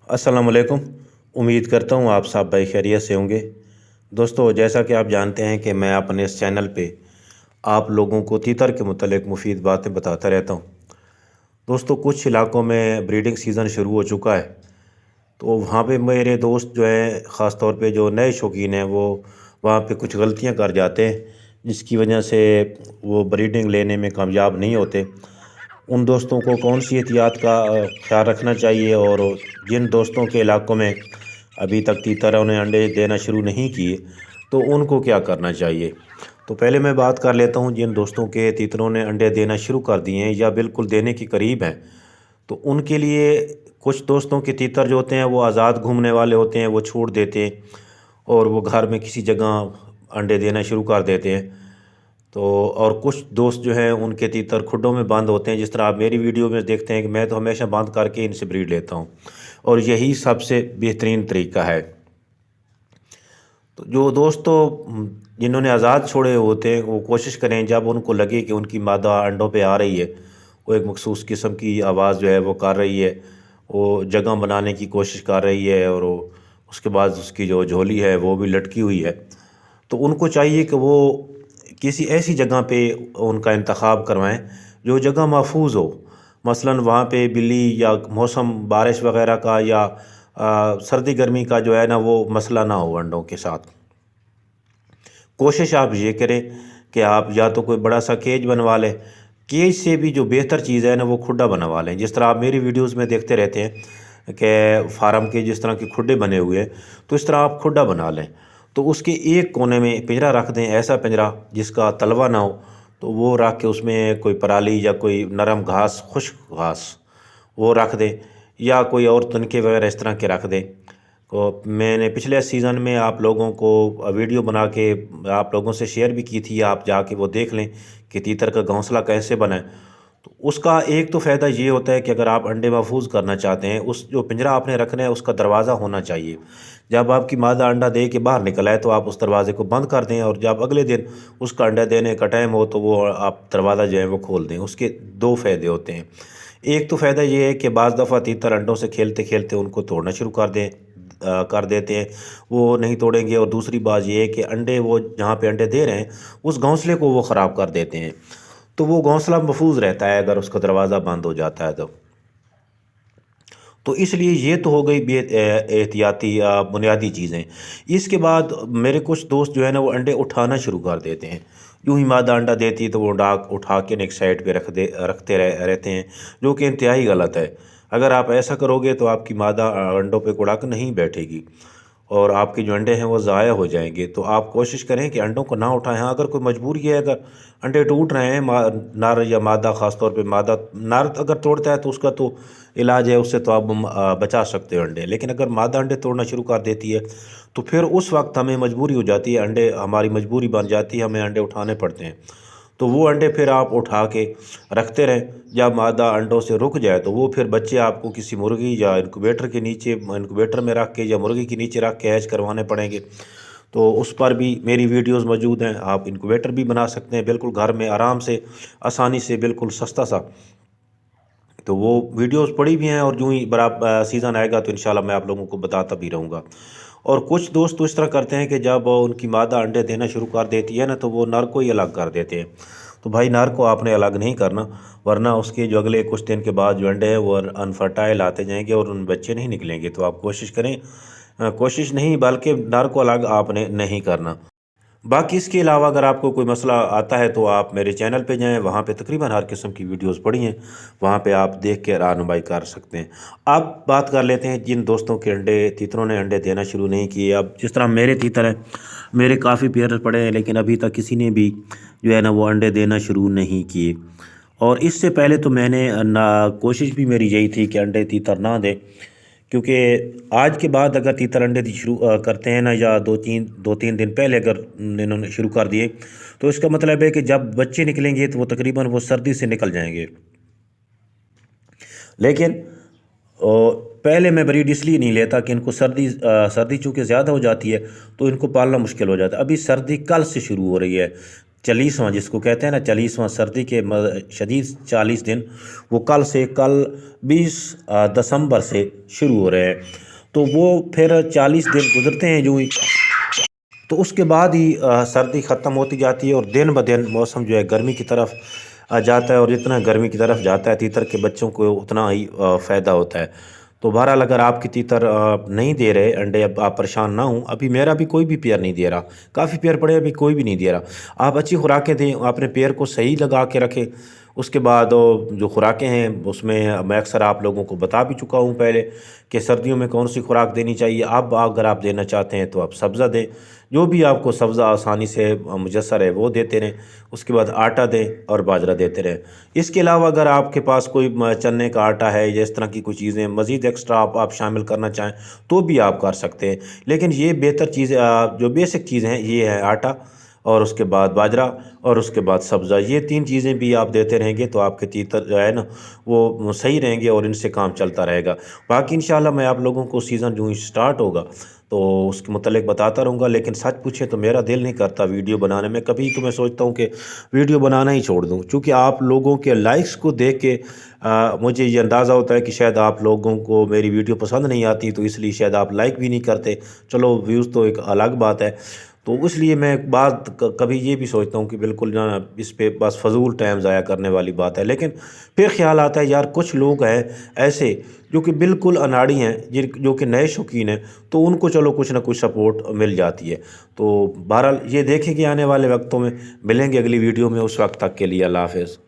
अस्सलाम वालेकुम। उम्मीद करता हूँ आप सब भाई खैरियत से होंगे। दोस्तों, जैसा कि आप जानते हैं कि मैं अपने इस चैनल पे आप लोगों को तीतर के मुतालिक मुफीद बातें बताता रहता हूँ। दोस्तों, कुछ इलाकों में ब्रीडिंग सीज़न शुरू हो चुका है, तो वहाँ पे मेरे दोस्त जो हैं, ख़ास तौर पे जो नए शौकीन हैं, वो वहाँ पे कुछ गलतियाँ कर जाते हैं, जिसकी वजह से वो ब्रीडिंग लेने में कामयाब नहीं होते। उन दोस्तों को कौन सी एहतियात का ख्याल रखना चाहिए, और जिन दोस्तों के इलाकों में अभी तक तीतरों ने अंडे देना शुरू नहीं किए, तो उनको क्या करना चाहिए। तो पहले मैं बात कर लेता हूँ जिन दोस्तों के तीतरों ने अंडे देना शुरू कर दिए हैं या बिल्कुल देने के करीब हैं। तो उनके लिए कुछ दोस्तों के तीतर जो होते हैं वो आज़ाद घूमने वाले होते हैं, वो छोड़ देते हैं और वो घर में किसी जगह अंडे देना शुरू कर देते हैं। तो और कुछ दोस्त जो हैं उनके तीतर खुडों में बंद होते हैं, जिस तरह आप मेरी वीडियो में देखते हैं कि मैं तो हमेशा बंद करके इनसे ब्रीड लेता हूँ, और यही सबसे बेहतरीन तरीका है। तो जो दोस्तों जिन्होंने आज़ाद छोड़े होते हैं, वो कोशिश करें जब उनको लगे कि उनकी मादा अंडों पे आ रही है, वो एक मखसूस किस्म की आवाज़ जो है वो कर रही है, वो जगह बनाने की कोशिश कर रही है, और वो उसके बाद उसकी जो झोली है वो भी लटकी हुई है, तो उनको चाहिए कि वो किसी ऐसी जगह पे उनका इंतखाब करवाएं जो जगह महफूज हो। मसलन वहाँ पे बिल्ली या मौसम बारिश वगैरह का या सर्दी गर्मी का जो है ना वो मसला ना हो अंडों के साथ। कोशिश आप ये करें कि आप या तो कोई बड़ा सा केज बनवा लें, केज से भी जो बेहतर चीज़ है ना वो खुड्डा बनवा लें। जिस तरह आप मेरी वीडियोस में देखते रहते हैं कि फार्म के जिस तरह के खुड्डे बने हुए हैं, तो इस तरह आप खुड्डा बना लें। तो उसके एक कोने में पिंजरा रख दें, ऐसा पिंजरा जिसका तलवा ना हो, तो वो रख के उसमें कोई पराली या कोई नरम घास, खुश्क घास वो रख दें, या कोई और तनके वगैरह इस तरह के रख दें। तो मैंने पिछले सीज़न में आप लोगों को वीडियो बना के आप लोगों से शेयर भी की थी, आप जाके वो देख लें कि तीतर का घोंसला कैसे बना है। तो उसका एक तो फ़ायदा ये होता है कि अगर आप अंडे महफूज करना चाहते हैं, उस जो पिंजरा आपने रखना है उसका दरवाज़ा होना चाहिए। जब आपकी मादा अंडा दे के बाहर निकल आए तो आप उस दरवाज़े को बंद कर दें, और जब अगले दिन उसका अंडा देने का टाइम हो तो वो आप दरवाज़ा जो है वो खोल दें। उसके दो फ़ायदे होते हैं। एक तो फ़ायदा ये है कि बाज़ दफ़ा तीतर अंडों से खेलते खेलते उनको तोड़ना शुरू कर देते हैं, वो नहीं तोड़ेंगे। और दूसरी बात ये है कि अंडे वो जहाँ पे अंडे दे रहे हैं उस घोंसले को वो ख़राब कर देते हैं, तो वो घोंसला महफूज रहता है अगर उसका दरवाज़ा बंद हो जाता है तो इसलिए ये तो हो गई एहतियाती बुनियादी चीज़ें। इसके बाद मेरे कुछ दोस्त जो है ना वो अंडे उठाना शुरू कर देते हैं। यूँ ही मादा अंडा देती है तो वो डाक उठा के एक साइड पे रहते हैं, जो कि इंतहाई गलत है। अगर आप ऐसा करोगे तो आपकी मादा अंडों पे कुड़ाक नहीं बैठेगी, और आपके जो अंडे हैं वो ज़ाया हो जाएंगे। तो आप कोशिश करें कि अंडों को ना उठाएं। हाँ, अगर कोई मजबूरी है, अगर अंडे टूट रहे हैं, नर या मादा, ख़ास तौर पे मादा नर अगर तोड़ता है तो उसका तो इलाज है, उससे तो आप बचा सकते हो अंडे। लेकिन अगर मादा अंडे तोड़ना शुरू कर देती है तो फिर उस वक्त हमें मजबूरी हो जाती है, अंडे हमारी मजबूरी बन जाती है, हमें अंडे उठाने पड़ते हैं। तो वो अंडे फिर आप उठा के रखते रहें। जब मादा अंडों से रुक जाए तो वो फिर बच्चे आपको किसी मुर्गी या इनक्यूबेटर में रख के या मुर्गी के नीचे रख के हैच करवाने पड़ेंगे। तो उस पर भी मेरी वीडियोस मौजूद हैं, आप इनक्यूबेटर भी बना सकते हैं बिल्कुल घर में आराम से, आसानी से, बिल्कुल सस्ता सा। तो वो वीडियोस पड़ी भी हैं, और यूँ ही बराबर सीज़न आएगा तो इंशाल्लाह मैं आप लोगों को बताता भी रहूँगा। और कुछ दोस्त तो इस तरह करते हैं कि जब उनकी मादा अंडे देना शुरू कर देती है ना तो वो नर को ही अलग कर देते हैं। तो भाई, नर को आपने अलग नहीं करना, वरना उसके जो अगले कुछ दिन के बाद जो अंडे हैं वो अनफर्टाइल आते जाएंगे और उन बच्चे नहीं निकलेंगे। तो आप कोशिश करें, कोशिश नहीं बल्कि नर को अलग आपने नहीं करना। बाकी इसके अलावा अगर आपको कोई मसला आता है तो आप मेरे चैनल पे जाएं, वहाँ पे तकरीबन हर किस्म की वीडियोस पड़ी हैं, वहाँ पे आप देख के रहनुमाई कर सकते हैं। अब बात कर लेते हैं जिन दोस्तों के तीतरों ने अंडे देना शुरू नहीं किए। अब जिस तरह मेरे तीतर हैं, मेरे काफ़ी पेयर पड़े हैं, लेकिन अभी तक किसी ने भी जो है ना वो अंडे देना शुरू नहीं किए। और इससे पहले तो मैंने ना, कोशिश भी मेरी यही थी कि अंडे तीतर ना दें, क्योंकि आज के बाद अगर तीतर अंडे दी शुरू करते हैं ना, या दो तीन दिन पहले अगर इन्होंने शुरू कर दिए, तो इसका मतलब है कि जब बच्चे निकलेंगे तो वो तकरीबन वो सर्दी से निकल जाएंगे। लेकिन पहले मैं ब्रीड इसलिए नहीं लेता कि इनको सर्दी चूँकि ज़्यादा हो जाती है तो इनको पालना मुश्किल हो जाता है। अभी सर्दी कल से शुरू हो रही है, 40वां जिसको कहते हैं ना, 40वां सर्दी के शदीद 40 दिन, वो कल 20 दिसंबर से शुरू हो रहे हैं। तो वो फिर 40 दिन गुजरते हैं यूँ ही, तो उसके बाद ही सर्दी ख़त्म होती जाती है और दिन ब दिन मौसम जो है गर्मी की तरफ जाता है, और जितना गर्मी की तरफ जाता है तीतर के बच्चों को उतना ही फ़ायदा होता है। तो बहरहाल अगर आपकी तीतर नहीं दे रहे अंडे, अब आप परेशान ना हों। अभी मेरा भी कोई भी पेयर नहीं दे रहा, काफ़ी पेयर पड़े, अभी कोई भी नहीं दे रहा। आप अच्छी खुराकें दें, अपने पेयर को सही लगा के रखें। उसके बाद जो खुराकें हैं उसमें मैं अक्सर आप लोगों को बता भी चुका हूँ पहले कि सर्दियों में कौन सी खुराक देनी चाहिए। अब अगर आप देना चाहते हैं तो आप सब्ज़ा दें, जो भी आपको सब्ज़ा आसानी से मुयस्सर है वो देते रहें। उसके बाद आटा दें और बाजरा देते रहें। इसके अलावा अगर आपके पास कोई चने का आटा है या इस तरह की कोई चीज़ें मज़ीद एक्स्ट्रा आप शामिल करना चाहें तो भी आप कर सकते हैं। लेकिन ये बेहतर चीज़ जो बेसिक चीज़ें हैं ये है आटा, और उसके बाद बाजरा, और उसके बाद सब्ज़ा। ये 3 चीज़ें भी आप देते रहेंगे तो आपके तीतर जो है ना वो सही रहेंगे और इनसे काम चलता रहेगा। बाकी इंशाल्लाह मैं आप लोगों को सीज़न जो ही स्टार्ट होगा तो उसके मुतल्लिक बताता रहूँगा। लेकिन सच पूछे तो मेरा दिल नहीं करता वीडियो बनाने में, कभी तो मैं सोचता हूँ कि वीडियो बनाना ही छोड़ दूँ, क्योंकि आप लोगों के लाइक्स को देख के मुझे ये अंदाज़ा होता है कि शायद आप लोगों को मेरी वीडियो पसंद नहीं आती, तो इसलिए शायद आप लाइक भी नहीं करते। चलो व्यूज़ तो एक अलग बात है। तो इसलिए मैं एक बात कभी ये भी सोचता हूँ कि बिल्कुल ना इस पे बस फ़जूल टाइम ज़ाया करने वाली बात है। लेकिन फिर ख्याल आता है यार कुछ लोग हैं ऐसे जो कि बिल्कुल अनाड़ी हैं, जो कि नए शौकीन हैं, तो उनको चलो कुछ ना कुछ सपोर्ट मिल जाती है। तो बहरहाल ये देखेंगे आने वाले वक्तों में, मिलेंगे अगली वीडियो में, उस वक्त तक के लिए अल्लाह हाफ़िज़।